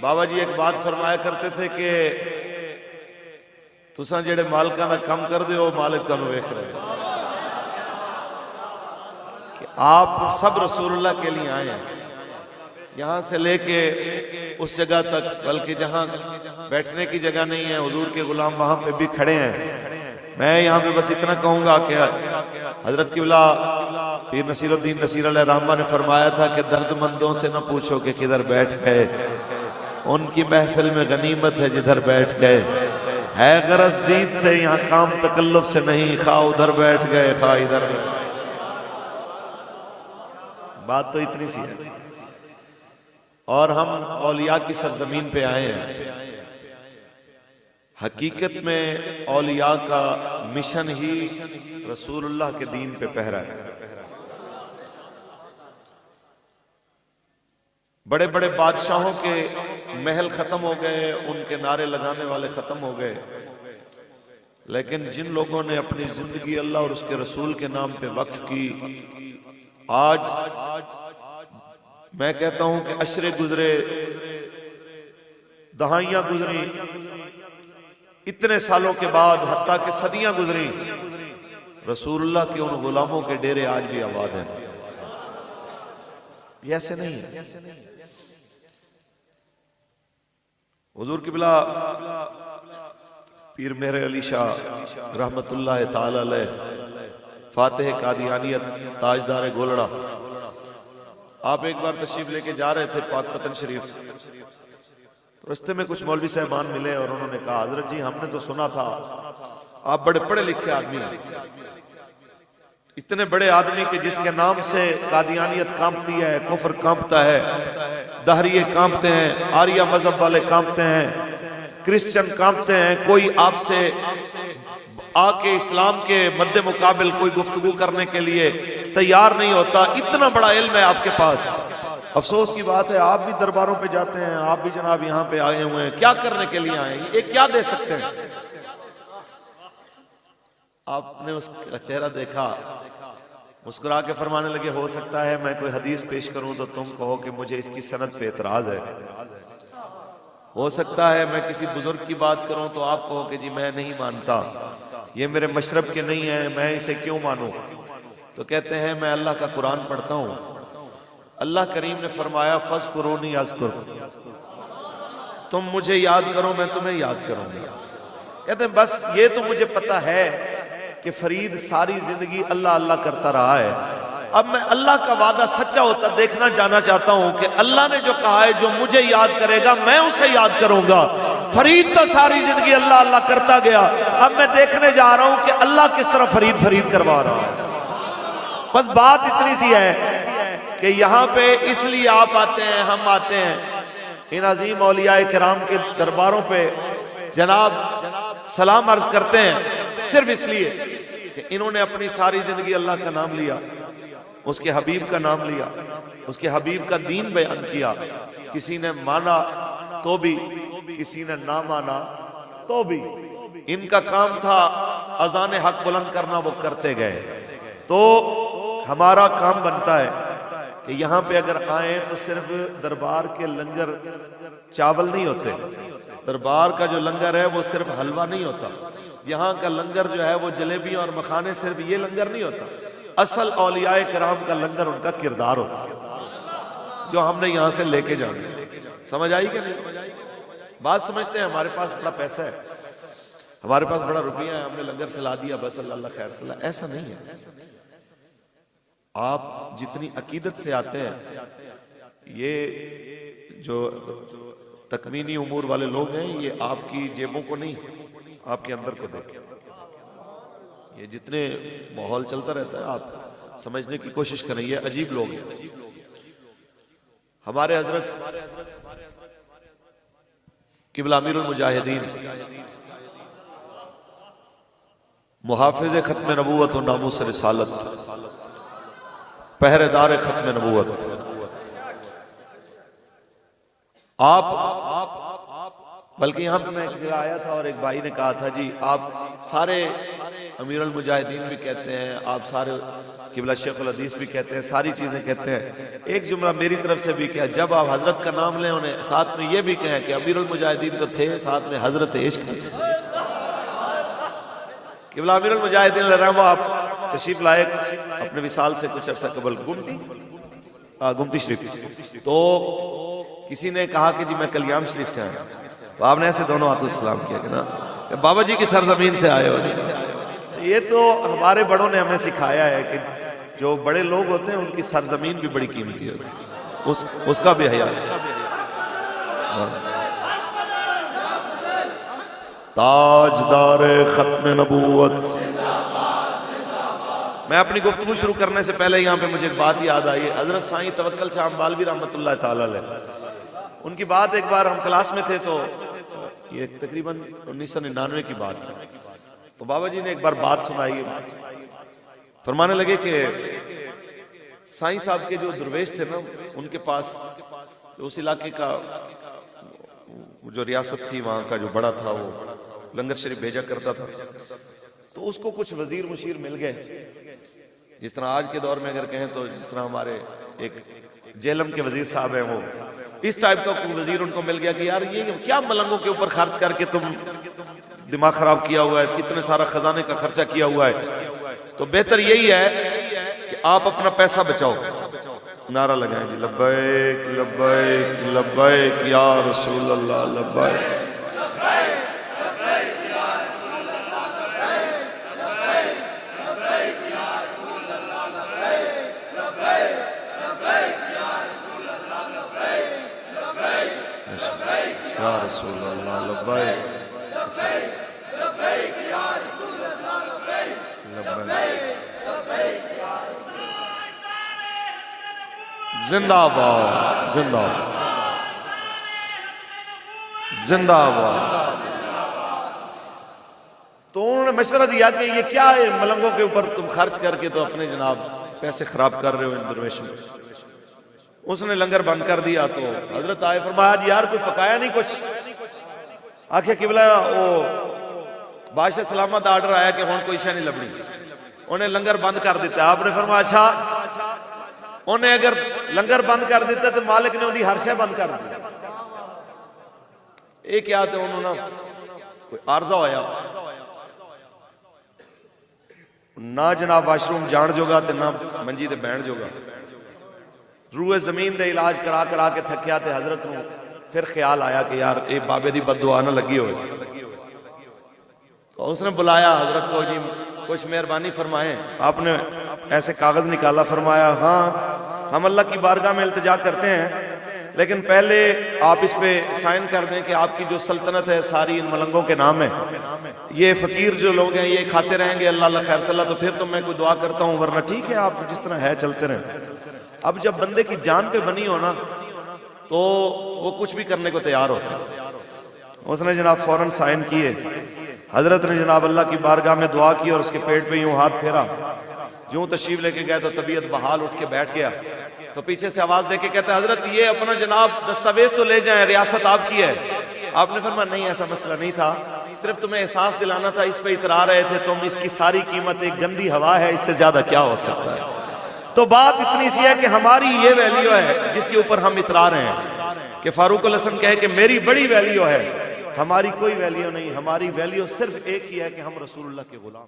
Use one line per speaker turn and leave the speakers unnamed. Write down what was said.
बाबा जी एक बात फरमाया करते थे कि तुसा जेड़े मालकां दा कम कर दे हो मालिक तुहानू वेख रहे कि आप सब रसूलुल्लाह के लिए आए हैं, यहाँ से लेके उस जगह तक, बल्कि जहाँ बैठने की जगह नहीं है हुजूर के गुलाम वहां पे भी खड़े हैं। मैं यहाँ पे बस इतना कहूंगा कि हजरत किबला पीर नसीरुद्दीन नसीर अलैहि रहमा ने फरमाया था कि दर्दमंदों से न पूछो कि किधर बैठ गए, उनकी महफिल में गनीमत है जिधर बैठ गए, है गरज दीद से यहाँ काम तकल्लुफ से नहीं, खा उधर बैठ गए खा इधर। बात तो इतनी सी है। और हम औलिया की सरजमीन पे आए हैं। हकीकत में औलिया का मिशन ही रसूलुल्लाह के दीन पे पहरा है। बड़े बड़े बादशाहों के महल खत्म हो गए, उनके नारे लगाने वाले खत्म हो गए, लेकिन जिन लोगों ने अपनी जिंदगी अल्लाह और उसके रसूल के नाम पे वक्फ की, आज मैं कहता हूं कि अशरे गुजरे, दहाइयां गुजरी, इतने सालों के बाद, हत्ता के सदियां गुजरी, रसूलुल्लाह के उन गुलामों के डेरे आज भी आबाद हैं। ये ऐसे नहीं है। हुजूर किबला पीर मेहर अली शाह रहमतुल्लाह ताला अलैह फातिह कादियानियत ताजदार गोलड़ा, आप एक बार तशरीफ लेके जा रहे थे पाकपतन शरीफ, तो रास्ते में कुछ मौलवी साहबान मिले और उन्होंने कहा, हजरत जी हमने तो सुना था आप बड़े पढ़े लिखे आदमी हैं, इतने बड़े आदमी के जिसके नाम से कादियानियत कांपती है, कुफर कांपता है, दहरिये कांपते हैं, आर्या मजहब वाले कांपते हैं, क्रिश्चियन कांपते हैं, कोई आपसे आके इस्लाम के मद्दे मुकाबिल कोई गुफ्तगू करने के लिए तैयार नहीं होता। इतना बड़ा इल्म है आपके पास। अफसोस की बात है आप भी दरबारों पे जाते हैं, आप भी जनाब यहाँ पे आए हुए हैं, क्या करने के लिए आए हैं, ये क्या दे सकते हैं? आपने उसका चेहरा देखा, मुस्कुरा के फरमाने लगे, हो सकता है मैं कोई हदीस पेश करूं तो तुम कहो कि मुझे इसकी सनद पे एतराज है, हो सकता है मैं किसी बुजुर्ग की बात करूं तो आप कहो कि जी मैं नहीं मानता, ये मेरे मशरब के नहीं है, मैं इसे क्यों मानूं? तो कहते हैं मैं अल्लाह का कुरान पढ़ता हूं, अल्लाह करीम ने फरमाया फज़कुरूनी अज़कुरकुम, तुम मुझे याद करो मैं तुम्हें याद करूंगा। कहते हैं बस ये तो मुझे पता है कि फरीद सारी जिंदगी अल्लाह अल्लाह करता रहा है, अब मैं अल्लाह का वादा सच्चा होता देखना जाना चाहता हूं कि अल्लाह ने जो कहा है जो मुझे याद करेगा मैं उसे याद करूंगा। फरीद तो सारी जिंदगी अल्लाह अल्लाह करता गया, अब मैं देखने जा रहा हूं कि अल्लाह किस तरह फरीद फरीद करवा रहा है। बस बात इतनी सी है कि यहाँ पे इसलिए आप आते हैं, हम आते हैं इन अजीम औलिया किराम के दरबारों पे जनाब सलाम अर्ज करते हैं सिर्फ इसलिए कि इन्होंने अपनी सारी जिंदगी अल्लाह का नाम लिया, उसके हबीब का नाम लिया, उसके हबीब का दीन बयान किया। किसी ने माना तो भी, किसी ने ना माना तो भी, इनका काम था अजान हक बुलंद करना, वो करते गए। तो हमारा काम बनता है कि यहाँ पे अगर आए तो सिर्फ दरबार के लंगर चावल नहीं होते, दरबार का जो लंगर है वो सिर्फ हलवा नहीं होता, यहाँ का लंगर जो है वो जलेबी और मखाने, सिर्फ ये लंगर नहीं होता। असल औलियाए किराम का लंगर उनका किरदार होता है जो हमने यहाँ से लेके जाना। समझ आई कि नहीं? बात समझते हैं? हमारे पास बड़ा पैसा है, हमारे पास बड़ा रुपया है, हमने लंगर चला दिया बस अल्लाह खैर सला, ऐसा नहीं है। आप जितनी अकीदत से आते हैं, ये जो तकमीनी उमूर वाले लोग हैं ये आपकी जेबों को नहीं, आपके अंदर को देखें। ये जितने माहौल चलता रहता है आप समझने की कोशिश करें, ये अजीब लोग हैं। हमारे हजरत किबला अमीरुल मुजाहिदीन मुहाफिज खत्म नबूवत और नामूस रिसालत, पहरेदार खत्म नबूवत, आप बल्कि यहाँ पे मैं आया था और एक भाई ने कहा था, जी आप सारे अमीरुल मुजाहिदीन भी कहते हैं, आप सारे किबला शेखुल हदीस भी कहते हैं, सारी चीजें कहते हैं, एक जुमला मेरी तरफ से भी क्या, जब आप हजरत का नाम लें उन्हें साथ में ये भी कहें कि अमीरुल मुजाहिदीन तो थे, साथ में हजरत इश्क थे। किबला अमीरुल मुजाहिदीन रहमतुल्लाह आप तशरीफ लाए अपने विसाल से कुछ अर्सा कबल गुमती शरीफ, तो किसी ने कहा कि जी मैं कल्याण शरीफ से आया, तो आपने ऐसे दोनों हाथों से सलाम किया कि ना बाबा जी की सरजमीन से आए हो। ये तो हमारे बड़ों ने हमें सिखाया है कि जो बड़े लोग होते हैं उनकी सरजमीन भी बड़ी कीमती होती है, उसका भी हया। ताजदार खत्म नबूवत। मैं अपनी गुफ्तगू शुरू करने से पहले यहाँ पे मुझे एक बात याद आई। हजरत साईं तवक्कल शाह बालवी रहमतुल्लाह ताला अलैह, उनकी बात एक बार हम क्लास में थे, तो ये तकरीबन 1999 की बात है, तो बाबा जी ने एक बार बात सुनाई, फरमाने लगे कि साईं साहब के जो दरवेश थे ना, उनके पास उस इलाके का जो रियासत थी वहां का जो बड़ा था, वो लंगर शरीफ भेजा करता था, तो उसको कुछ वजीर मुशीर मिल गए, जिस तरह आज के दौर में अगर कहें तो जिस तरह हमारे एक जेलम के वजीर साहब हैं, वो इस टाइप का वजीर उनको मिल गया कि यार ये क्या मलंगों के ऊपर खर्च करके तुम दिमाग खराब किया हुआ है, इतने सारा खजाने का खर्चा किया हुआ है, तो बेहतर यही है कि आप अपना पैसा बचाओ। नारा लगाएं जी, लब्बैक लब्बैक लब्बैक या रसूल अल्लाह लब्बैक। या रसूल अल्लाह लब्बैक लब्बैक या रसूल अल्लाह लब्बैक लब्बैक। जिंदाबाद जिंदाबाद जिंदाबाद। तो उन्होंने मशवरा दिया कि ये क्या है, मलंगों के ऊपर तुम खर्च करके तो अपने जनाब पैसे खराब कर रहे हो इन दरवेशों। उसने लंगर बंद कर दिया, तो हजरत आए, फरमाया यार कोई पकाया नहीं कुछ। आखिर किबला वो बादशाह सलामत आर्डर आया कि हुण कोई शै नहीं लभनी, उन्हें लंगर बंद कर दिता। आपने फरमाया अच्छा, उन्हें अगर लंगर बंद कर दिता तो मालिक ने उनकी हर शै बंद कर दी। ये क्या, तो उन्होंने कोई आर्जा होया ना जनाब वाशरूम जान जोगा ते ना मंजी ते बैठ जोगा। रूए जमीन दे इलाज करा करा के थकिया, ते हजरत नूं फिर ख्याल आया कि यार ये बाबे दी बददुआ ना लगी हो, तो उसने बुलाया हजरत को, जी कुछ मेहरबानी फरमाएं। आपने ऐसे कागज निकाला, फरमाया हाँ हम अल्लाह की बारगाह में इल्तिजा करते हैं, लेकिन पहले आप इस पे साइन कर दें कि आपकी जो सल्तनत है सारी इन मलंगों के नाम है, ये फकीर जो लोग हैं ये खाते रहेंगे, अल्लाह खैर सल्ला, तो फिर तो मैं कोई दुआ करता हूँ, वरना ठीक है आप जिस तरह है चलते रहें। अब जब बंदे की जान पे बनी हो ना, तो वो कुछ भी करने को तैयार होता है। उसने जनाब फौरन साइन किए। हजरत ने जनाब अल्लाह की बारगाह में दुआ की और उसके पेट पे यूं हाथ फेरा। यूं तशरीफ लेके गए तो तबीयत बहाल उठ के बैठ गया। तो पीछे से आवाज देके कहते हजरत ये अपना जनाब दस्तावेज तो ले जाएं, रियासत आपकी है। आपने फरमाया नहीं ऐसा मसला नहीं था, सिर्फ तुम्हें एहसास दिलाना था, इस पे इतरा रहे थे तुम, इसकी सारी कीमत एक गंदी हवा है, इससे ज्यादा क्या हो सकता है। तो बात इतनी सी है कि हमारी ये वैल्यू है जिसके ऊपर हम इतरा रहे हैं, कि फारूक अल हसन कहे कि मेरी बड़ी वैल्यू है, हमारी कोई वैल्यू नहीं, हमारी वैल्यू सिर्फ एक ही है कि हम रसूलुल्लाह के गुलाम।